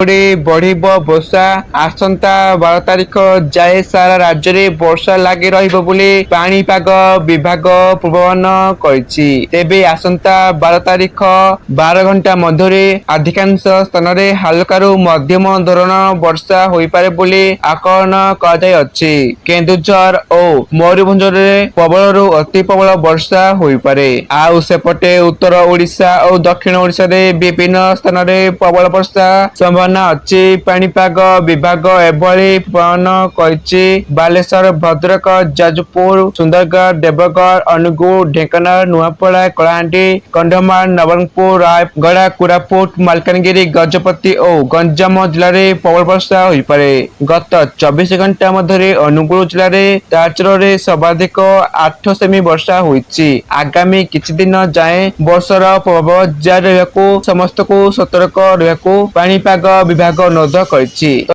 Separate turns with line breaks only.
बढ़िब वर्षा आसंता 12 तारिख जाए सारा राज्य में वर्षा लगी रहिबो बोली पाणीपाग विभाग पूर्वानुमान करिछि। तेबे आसंता 12 तारिख 12 घंटा मध्य अधिकांश स्थान में हल्कारु मध्यम धरण वर्षा होई पारे बोली आकलन कराଯାଇଛି। केन्दुझर और मयूरभंज में प्रबल अति प्रबल वर्षा होई पारे। आउ सेपटे उत्तर ओडिशा और दक्षिण ओडिशा रे विभिन्न स्थान में प्रबल वर्षा संभावना अच्छी। पाणीपाग विभाग एभली पूर्वानुमान करिछि। बालेश्वर भद्रक जाजपुर सुंदरगढ़ देवगढ़ अनुगुल ढेंकानाल नुआपड़ा कलाहांडी कंधमाल नवरंगपुर रायगड़ा कोरापुट मालकानगिरी गजपति और गंजाम जिले में प्रबल वर्षा होई पारे। गत 24 घंटा मध्य अनुगुल जिले में तालचेर सर्वाधिक 8 सेमी वर्षा होईछि। आगामी किछि दिन जाए वर्षार प्रभाव जारी रहिबाकु समस्त को सतर्क रहिबाकु पाणीपाग विभाग अनुरोध करिछि।